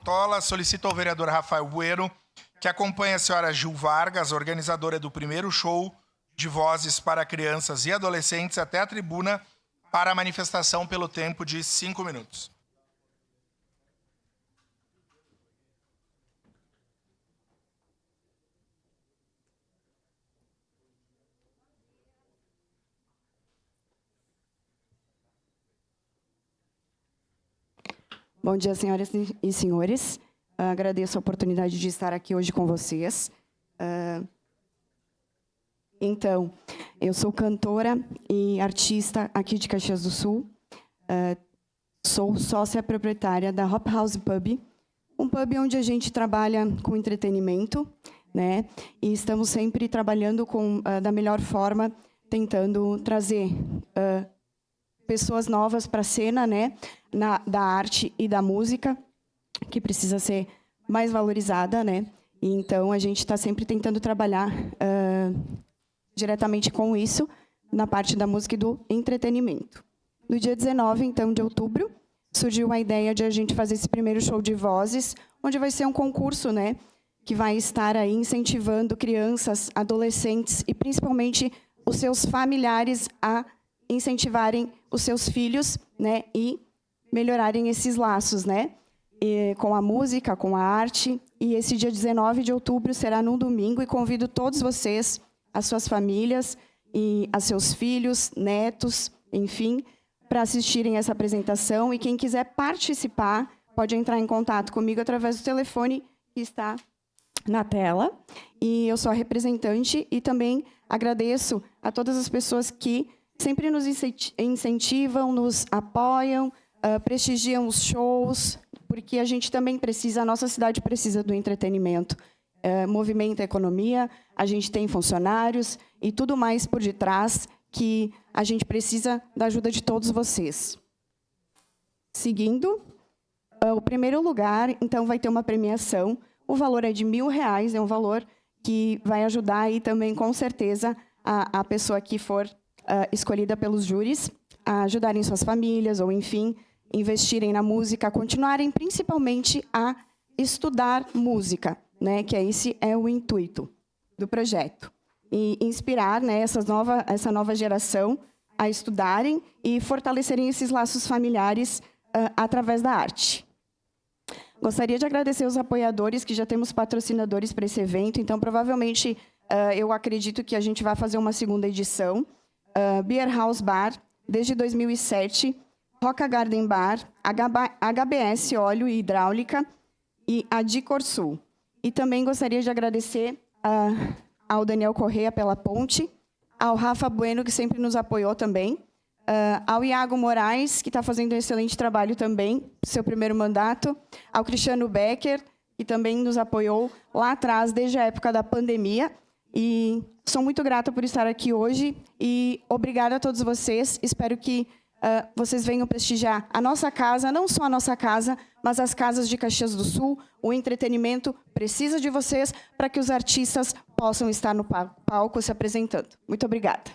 Tola solicita ao vereador Rafael Bueno que acompanhe a senhora Gil Vargas, organizadora do primeiro show de vozes para crianças e adolescentes, até a tribuna para a manifestação pelo tempo de 5 minutos. Bom dia, senhoras e senhores. Agradeço a oportunidade de estar aqui hoje com vocês. Então, eu sou cantora e artista aqui de Caxias do Sul. Sou sócia proprietária da Hop House Pub, um pub onde a gente trabalha com entretenimento, né? E estamos sempre trabalhando da melhor forma, tentando trazer pessoas novas para a cena, né? Da arte e da música, que precisa ser mais valorizada, né? E então, a gente está sempre tentando trabalhar diretamente com isso, na parte da música e do entretenimento. No dia 19, então, de outubro, surgiu a ideia de a gente fazer esse primeiro show de vozes, onde vai ser um concurso, né? Que vai estar aí incentivando crianças, adolescentes e, principalmente, os seus familiares a incentivarem os seus filhos, né? E melhorarem esses laços, né? Com a música, com a arte. E esse dia 19 de outubro será num domingo e convido todos vocês, as suas famílias e a seus filhos, netos, enfim, para assistirem essa apresentação. E quem quiser participar pode entrar em contato comigo através do telefone que está na tela. E eu sou a representante e também agradeço a todas as pessoas que sempre nos incentivam, nos apoiam, prestigiam os shows, porque a gente também precisa, a nossa cidade precisa do entretenimento. Movimenta a economia, a gente tem funcionários e tudo mais por detrás que a gente precisa da ajuda de todos vocês. Seguindo, o primeiro lugar, então, vai ter uma premiação. O valor é de R$1.000, é um valor que vai ajudar aí também, com certeza, a pessoa que for escolhida pelos júris a ajudarem suas famílias ou, enfim, investirem na música, continuarem principalmente a estudar música, né, que esse é o intuito do projeto. E inspirar, né, essa nova geração a estudarem e fortalecerem esses laços familiares através da arte. Gostaria de agradecer os apoiadores, que já temos patrocinadores para esse evento, então, provavelmente, eu acredito que a gente vai fazer uma segunda edição. Beer House Bar, desde 2007, Roca Garden Bar, HBS Óleo e Hidráulica e a Dicorsul. E também gostaria de agradecer ao Daniel Correia pela ponte, ao Rafa Bueno, que sempre nos apoiou também, ao Iago Moraes, que está fazendo um excelente trabalho também, seu primeiro mandato, ao Cristiano Becker, que também nos apoiou lá atrás, desde a época da pandemia. E sou muito grata por estar aqui hoje e obrigada a todos vocês. Espero que vocês venham prestigiar a nossa casa, não só a nossa casa, mas as casas de Caxias do Sul. O entretenimento precisa de vocês para que os artistas possam estar no palco se apresentando. Muito obrigada.